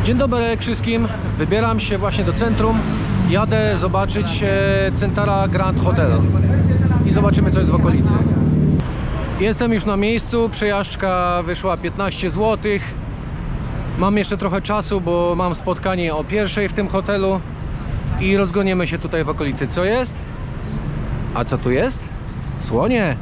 Dzień dobry wszystkim, wybieram się właśnie do centrum, jadę zobaczyć Centara Grand Hotel i zobaczymy co jest w okolicy. Jestem już na miejscu, przejażdżka wyszła 15 zł. Mam jeszcze trochę czasu, bo mam spotkanie o 1:00 w tym hotelu i rozgoniemy się tutaj w okolicy. Co jest? A co tu jest? Słonie!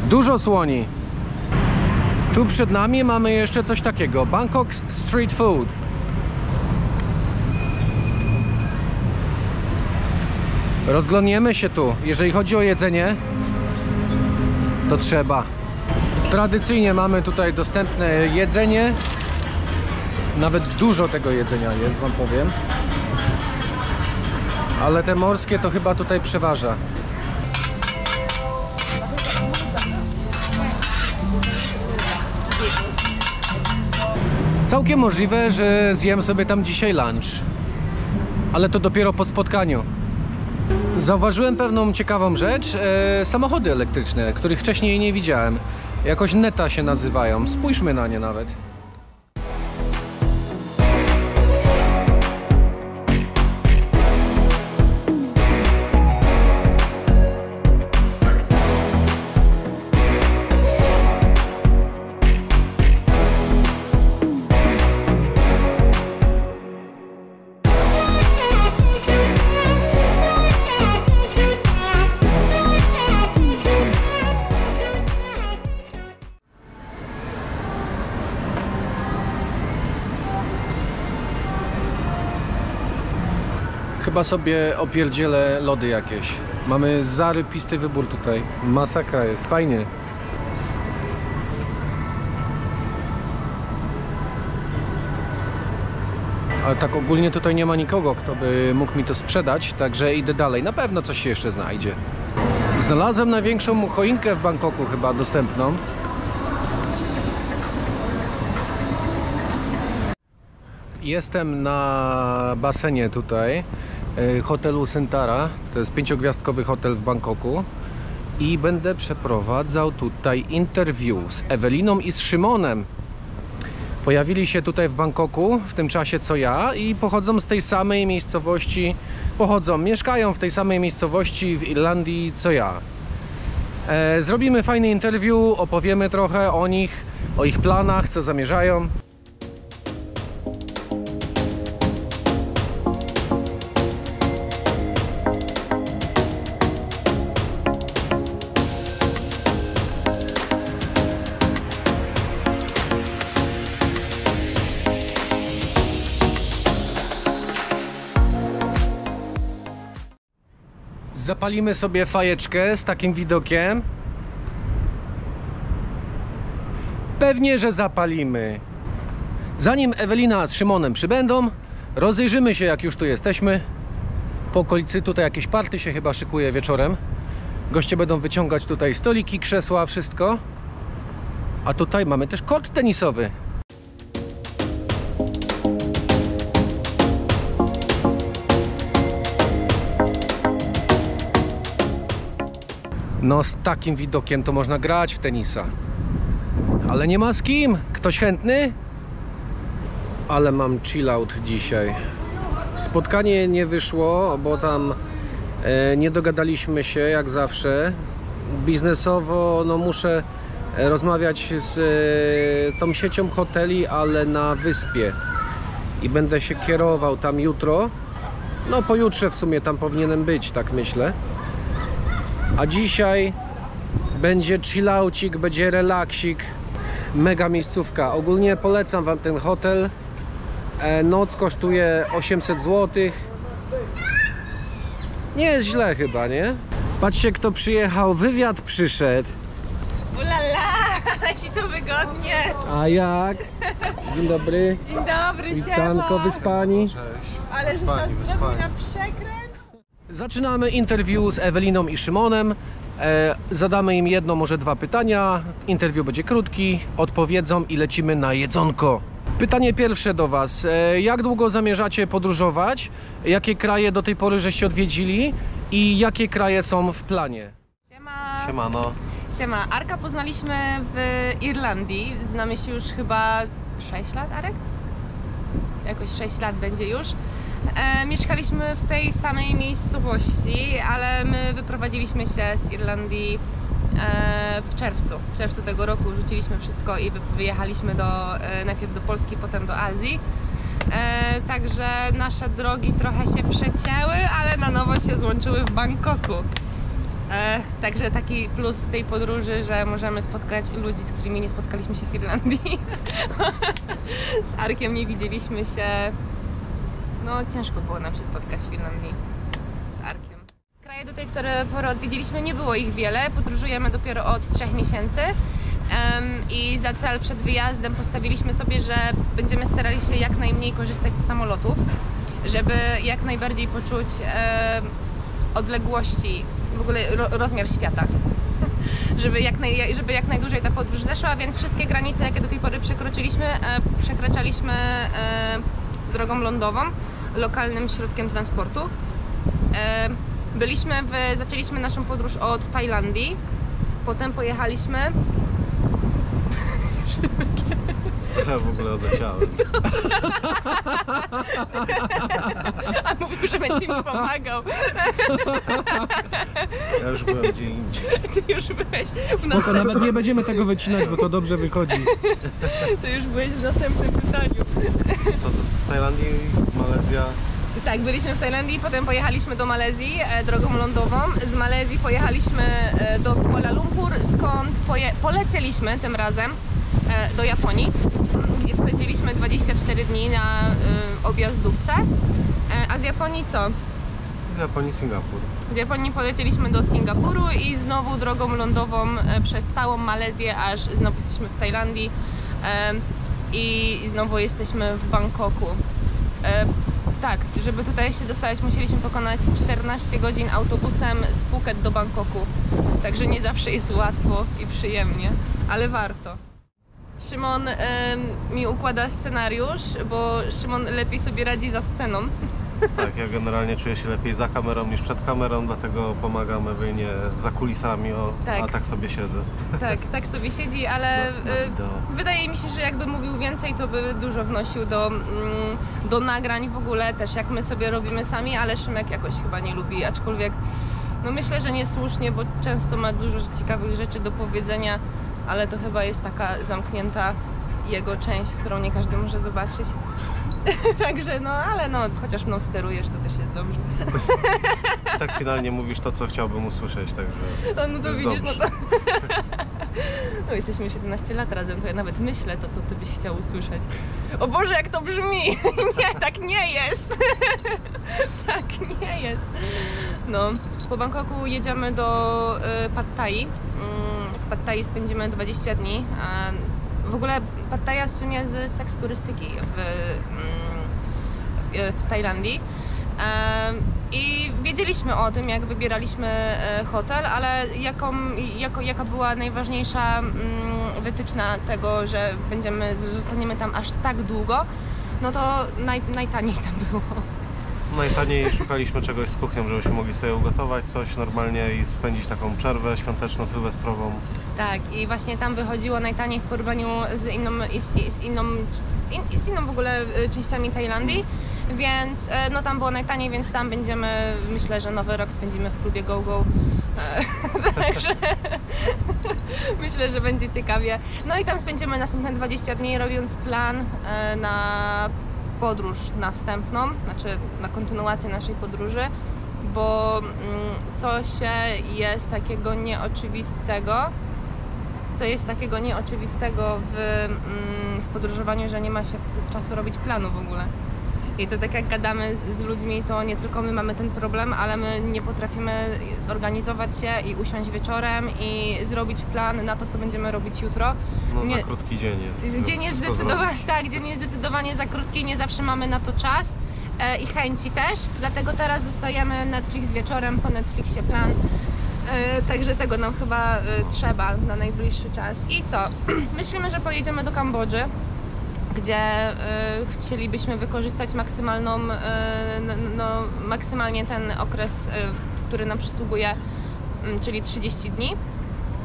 Dużo słoni. Tu przed nami mamy jeszcze coś takiego. Bangkok Street Food. Rozglądniemy się tu. Jeżeli chodzi o jedzenie, to trzeba. Tradycyjnie mamy tutaj dostępne jedzenie. Nawet dużo tego jedzenia jest, wam powiem. Ale te morskie to chyba tutaj przeważa. Całkiem możliwe, że zjem sobie tam dzisiaj lunch. Ale to dopiero po spotkaniu. Zauważyłem pewną ciekawą rzecz. Samochody elektryczne, których wcześniej nie widziałem. Jakoś Neta się nazywają. Spójrzmy na nie nawet. Chyba sobie opierdzielę lody jakieś. Mamy zarypisty wybór tutaj. Masakra jest, fajnie. Ale tak ogólnie tutaj nie ma nikogo, kto by mógł mi to sprzedać, także idę dalej. Na pewno coś się jeszcze znajdzie. Znalazłem największą choinkę w Bangkoku chyba dostępną. Jestem na basenie tutaj hotelu Centara. To jest 5-gwiazdkowy hotel w Bangkoku i będę przeprowadzał tutaj interview z Eweliną i z Szymonem. Pojawili się tutaj w Bangkoku w tym czasie co ja i pochodzą z tej samej miejscowości, mieszkają w tej samej miejscowości w Irlandii co ja. Zrobimy fajny interview, opowiemy trochę o nich, o ich planach, co zamierzają. Zapalimy sobie fajeczkę z takim widokiem. Pewnie, że zapalimy. Zanim Ewelina z Szymonem przybędą, rozejrzymy się jak już tu jesteśmy. Po okolicy tutaj jakieś party się chyba szykuje wieczorem. Goście będą wyciągać tutaj stoliki, krzesła, wszystko. A tutaj mamy też kort tenisowy. No z takim widokiem to można grać w tenisa. Ale nie ma z kim. Ktoś chętny? Ale mam chill out dzisiaj. Spotkanie nie wyszło, bo tam nie dogadaliśmy się jak zawsze. Biznesowo no muszę rozmawiać z tą siecią hoteli, ale na wyspie. I będę się kierował tam jutro. No pojutrze w sumie tam powinienem być, tak myślę. A dzisiaj będzie chillaucik, będzie relaksik, mega miejscówka. Ogólnie polecam wam ten hotel. Noc kosztuje 800 zł. Nie jest źle chyba, nie? Patrzcie kto przyjechał, wywiad przyszedł. Ulala, ci to wygodnie. A jak? Dzień dobry. Dzień dobry, Witanko, siema. wyspani? Ale że nas zrobił na przekręt. Zaczynamy interview z Eweliną i Szymonem. Zadamy im jedno, może dwa pytania. Interview będzie krótki, odpowiedzą i lecimy na jedzonko. Pytanie pierwsze do Was. Jak długo zamierzacie podróżować? Jakie kraje do tej pory żeście odwiedzili? I jakie kraje są w planie? Siema. Siemano. Siema. Arka poznaliśmy w Irlandii. Znamy się już chyba 6 lat, Arek? Jakoś 6 lat będzie już. Mieszkaliśmy w tej samej miejscowości, ale my wyprowadziliśmy się z Irlandii w czerwcu. W czerwcu tego roku rzuciliśmy wszystko i wyjechaliśmy najpierw do Polski, potem do Azji. Także nasze drogi trochę się przecięły, ale na nowo się złączyły w Bangkoku. Także taki plus tej podróży, że możemy spotkać ludzi, z którymi nie spotkaliśmy się w Irlandii. Z Arkiem nie widzieliśmy się. No ciężko było nam się spotkać w Irlandii z Arkiem. Kraje do tej, które odwiedziliśmy, nie było ich wiele. Podróżujemy dopiero od 3 miesięcy. I za cel przed wyjazdem postawiliśmy sobie, że będziemy starali się jak najmniej korzystać z samolotów, żeby jak najbardziej poczuć odległości, w ogóle rozmiar świata. Żeby jak najdłużej ta podróż zeszła, więc wszystkie granice, jakie do tej pory przekraczaliśmy drogą lądową, lokalnym środkiem transportu. Zaczęliśmy naszą podróż od Tajlandii, potem pojechaliśmy. Ja w ogóle odleciałem. A mówił, że będzie mi pomagał. Ja już byłem gdzie indziej. Ty już byłeś w Spoko, nawet nie będziemy tego wycinać, bo to dobrze wychodzi. Ty już byłeś w następnym pytaniu. Co to? W Tajlandii, Malezja. Tak, byliśmy w Tajlandii, potem pojechaliśmy do Malezji drogą lądową. Z Malezji pojechaliśmy do Kuala Lumpur, skąd polecieliśmy tym razem do Japonii, gdzie spędziliśmy 24 dni na objazdówce. A z Japonii co? Z Japonii, Singapur. Z Japonii polecieliśmy do Singapuru i znowu drogą lądową przez całą Malezję, aż znowu jesteśmy w Tajlandii i znowu jesteśmy w Bangkoku. Tak, żeby tutaj się dostać, musieliśmy pokonać 14 godzin autobusem z Phuket do Bangkoku. Także nie zawsze jest łatwo i przyjemnie, ale warto. Szymon mi układa scenariusz, bo Szymon lepiej sobie radzi za sceną. Tak, ja generalnie czuję się lepiej za kamerą niż przed kamerą, dlatego pomagam Ewynie za kulisami, Tak. a tak sobie siedzę. Tak sobie siedzi, ale wideo. wydaje mi się, że jakby mówił więcej, to by dużo wnosił do nagrań w ogóle, też jak my sobie robimy sami, ale Szymek jakoś chyba nie lubi, aczkolwiek no myślę, że niesłusznie, bo często ma dużo ciekawych rzeczy do powiedzenia, ale to chyba jest taka zamknięta jego część, którą nie każdy może zobaczyć. Także no, ale no, chociaż mną sterujesz, to też jest dobrze. Tak finalnie mówisz to, co chciałbym usłyszeć, także No to jest widzisz, dobrze. no to... No jesteśmy 17 lat razem, to ja nawet myślę to, co ty byś chciał usłyszeć. O Boże, jak to brzmi! Nie, tak nie jest! Tak nie jest. No, po Bangkoku jedziemy do Pad Thai. W Pad Thai spędzimy 20 dni. W ogóle Pad Thai słynie z seks turystyki w Tajlandii. I wiedzieliśmy o tym, jak wybieraliśmy hotel, ale jaka była najważniejsza wytyczna tego, że zostaniemy tam aż tak długo, no to najtaniej tam było. Najtaniej szukaliśmy czegoś z kuchnią, żebyśmy mogli sobie ugotować coś normalnie i spędzić taką przerwę świąteczno-sylwestrową. Tak, i właśnie tam wychodziło najtaniej w porównaniu z inną w ogóle częściami Tajlandii, więc no tam było najtaniej, więc tam będziemy, myślę, że nowy rok spędzimy w klubie Go Go. Także myślę, że będzie ciekawie. No i tam spędzimy następne 20 dni, robiąc plan na podróż następną, znaczy na kontynuację naszej podróży, bo coś jest takiego nieoczywistego, w podróżowaniu, że nie ma się czasu robić planu w ogóle. I to tak jak gadamy z ludźmi, to nie tylko my mamy ten problem, ale my nie potrafimy zorganizować się i usiąść wieczorem i zrobić plan na to, co będziemy robić jutro. No Nie, za krótki dzień jest. dzień jest zdecydowanie za krótki i nie zawsze mamy na to czas i chęci też, dlatego teraz zostajemy Netflix wieczorem, po Netflixie plan. Także tego nam chyba trzeba na najbliższy czas. I co? Myślimy, że pojedziemy do Kambodży. gdzie chcielibyśmy wykorzystać maksymalnie ten okres, który nam przysługuje, czyli 30 dni.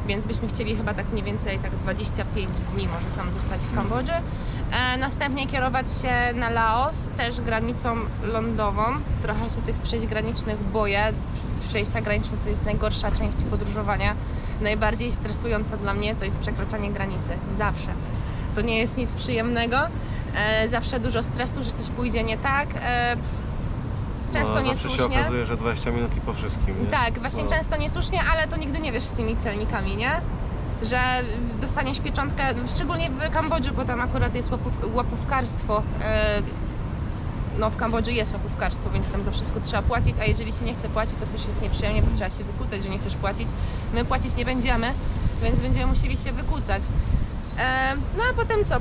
Więc byśmy chcieli chyba tak mniej więcej tak 25 dni może tam zostać w Kambodży. Następnie kierować się na Laos, też granicą lądową. Trochę się tych przejść granicznych boję. Przejścia graniczne to jest najgorsza część podróżowania. Najbardziej stresująca dla mnie to jest przekraczanie granicy. Zawsze. To nie jest nic przyjemnego. Zawsze dużo stresu, że coś pójdzie nie tak. Często zawsze niesłusznie. się okazuje, że 20 minut i po wszystkim. Nie? Tak, właśnie często niesłusznie, ale to nigdy nie wiesz z tymi celnikami, nie? Że dostaniesz pieczątkę, szczególnie w Kambodży, bo tam akurat jest łapówkarstwo. No w Kambodży jest łapówkarstwo, więc tam za wszystko trzeba płacić, a jeżeli się nie chce płacić, to też jest nieprzyjemnie, bo trzeba się wykłócać, że nie chcesz płacić. My płacić nie będziemy, więc będziemy musieli się wykłócać. No a potem co?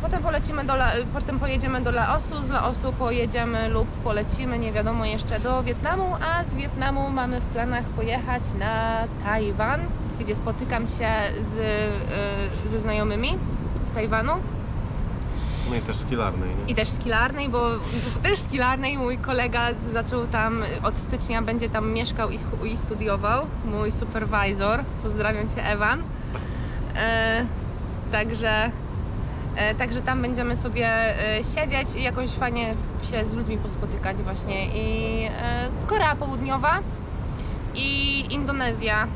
Potem pojedziemy do Laosu, z Laosu pojedziemy lub polecimy, nie wiadomo jeszcze, do Wietnamu, a z Wietnamu mamy w planach pojechać na Tajwan, gdzie spotykam się ze znajomymi z Tajwanu. No i też Skielarnej, nie? I też Skielarnej, bo też Skielarnej mój kolega zaczął tam, od stycznia będzie tam mieszkał i studiował, mój supervisor, pozdrawiam Cię Ewan. Także tam będziemy sobie siedzieć i jakoś fajnie się z ludźmi pospotykać właśnie. I Korea Południowa i Indonezja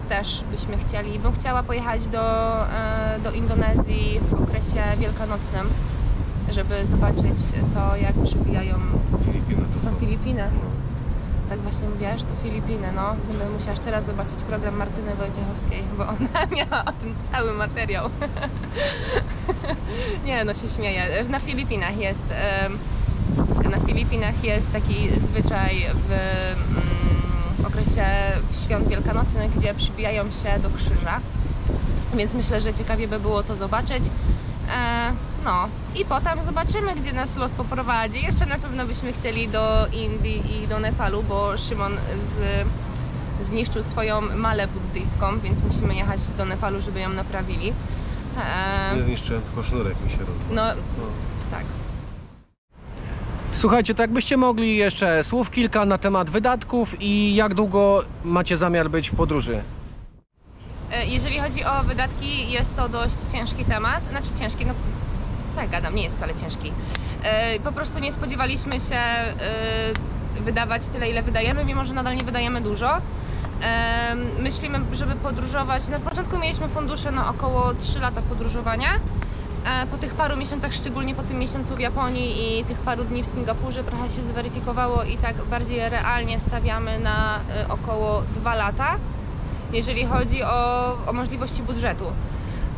też byśmy chcieli. Bym chciała pojechać do Indonezji w okresie wielkanocnym, żeby zobaczyć to, jak przybijają... Filipiny To są Filipiny. Tak właśnie mówiłaś, to Filipiny, no. Będę musiała jeszcze raz zobaczyć program Martyny Wojciechowskiej, bo ona miała o tym cały materiał. Nie, no się śmieję. Na Filipinach jest taki zwyczaj w okresie świąt wielkanocnych, gdzie przybijają się do krzyża. Więc myślę, że ciekawie by było to zobaczyć. No i potem zobaczymy, gdzie nas los poprowadzi. Jeszcze na pewno byśmy chcieli do Indii i do Nepalu, bo Szymon zniszczył swoją malę buddyjską, więc musimy jechać do Nepalu, żeby ją naprawili. Nie zniszczyłem, tylko sznurek mi się rozwał. No, tak. Słuchajcie, to jakbyście mogli jeszcze słów kilka na temat wydatków i jak długo macie zamiar być w podróży? Jeżeli chodzi o wydatki, jest to dość ciężki temat. Znaczy ciężki, no co ja gadam, nie jest wcale ciężki. Po prostu nie spodziewaliśmy się wydawać tyle, ile wydajemy, mimo że nadal nie wydajemy dużo. Myślimy, żeby podróżować. Na początku mieliśmy fundusze na około 3 lata podróżowania. Po tych paru miesiącach, szczególnie po tym miesiącu w Japonii i tych paru dni w Singapurze, trochę się zweryfikowało i tak bardziej realnie stawiamy na około 2 lata. Jeżeli chodzi o możliwości budżetu,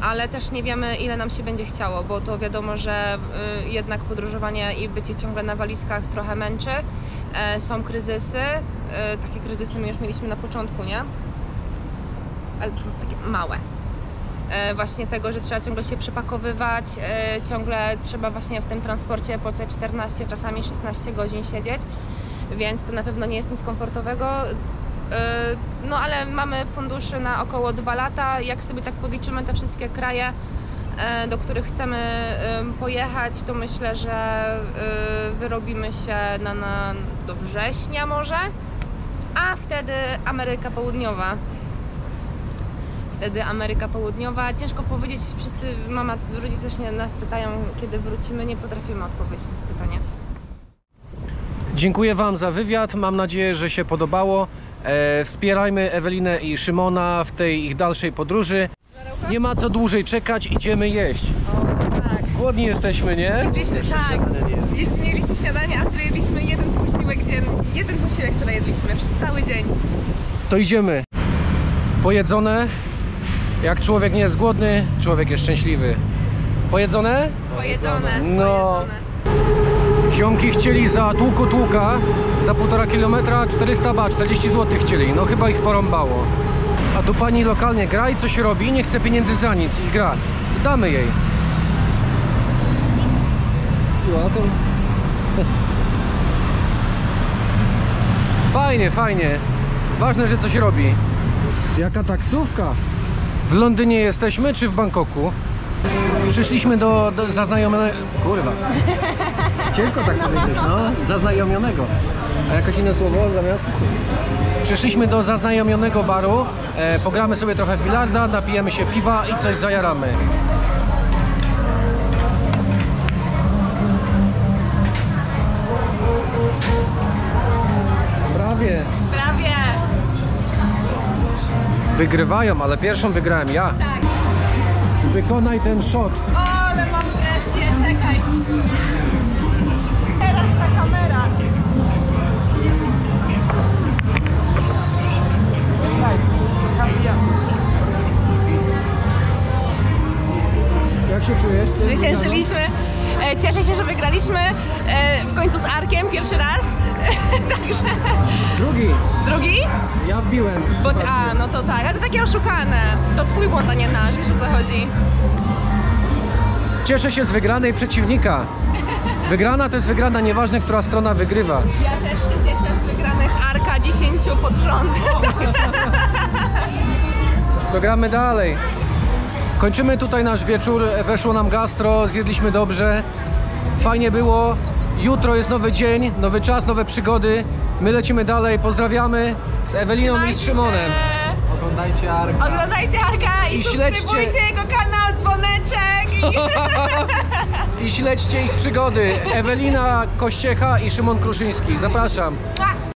ale też nie wiemy, ile nam się będzie chciało, bo to wiadomo, że jednak podróżowanie i bycie ciągle na walizkach trochę męczy. Są kryzysy, takie kryzysy my już mieliśmy na początku, nie? Ale takie małe. Właśnie tego, że trzeba ciągle się przepakowywać, ciągle trzeba właśnie w tym transporcie po te 14, czasami 16 godzin siedzieć, więc to na pewno nie jest nic komfortowego. No ale mamy fundusze na około 2 lata. Jak sobie tak podliczymy te wszystkie kraje, do których chcemy pojechać, to myślę, że wyrobimy się do września może, a wtedy Ameryka Południowa. Ciężko powiedzieć, rodzice też nas pytają, kiedy wrócimy, nie potrafimy odpowiedzieć na to pytanie. Dziękuję Wam za wywiad, mam nadzieję, że się podobało. Wspierajmy Ewelinę i Szymona w tej ich dalszej podróży. Nie ma co dłużej czekać, idziemy jeść. Tak. Głodni jesteśmy, nie? Mieliśmy śniadanie, a wczoraj jedliśmy jeden posiłek, który jedliśmy przez cały dzień. To idziemy. Pojedzone. Jak człowiek nie jest głodny, człowiek jest szczęśliwy. Pojedzone? Pojedzone. No. Ziomki chcieli za tłuka, za 1,5 kilometra 400 baht, 40 zł chcieli. No chyba ich porąbało. A tu pani lokalnie gra i coś robi, nie chce pieniędzy za nic i gra. Damy jej. Fajnie. Ważne, że coś robi. Jaka taksówka? W Londynie jesteśmy czy w Bangkoku? Przyszliśmy do zaznajomionego... Kurwa. Ciężko tak powiedzieć, no. Zaznajomionego. A jakieś inne słowo zamiast? Przyszliśmy do zaznajomionego baru. Pogramy sobie trochę w bilarda, napijemy się piwa i coś zajaramy. Prawie. Prawie. Wygrywają, ale pierwszą wygrałem ja. Tak. Wykonaj ten shot. O, ale mam presję, czekaj. Teraz ta kamera. Jak się czujesz? Zwyciężyliśmy. Cieszę się, że wygraliśmy w końcu z Arkiem pierwszy raz. Także. Drugi? Ja wbiłem. Bo, no to tak, ale to takie oszukane. To twój błąd, a nie nasz, wiesz o co chodzi. Cieszę się z wygranej przeciwnika. Wygrana to jest wygrana, nieważne, która strona wygrywa. Ja też się cieszę z wygranych Arka 10 pod rząd. To gramy dalej. Kończymy tutaj nasz wieczór. Weszło nam gastro, zjedliśmy dobrze. Fajnie było. Jutro jest nowy dzień, nowy czas, nowe przygody. My lecimy dalej. Pozdrawiamy z Eweliną i z Szymonem. Oglądajcie Arka. Oglądajcie Arka i śledźcie- subskrybujcie jego kanał, dzwoneczek. I śledźcie ich przygody. Ewelina Kościecha i Szymon Kruszyński. Zapraszam. I...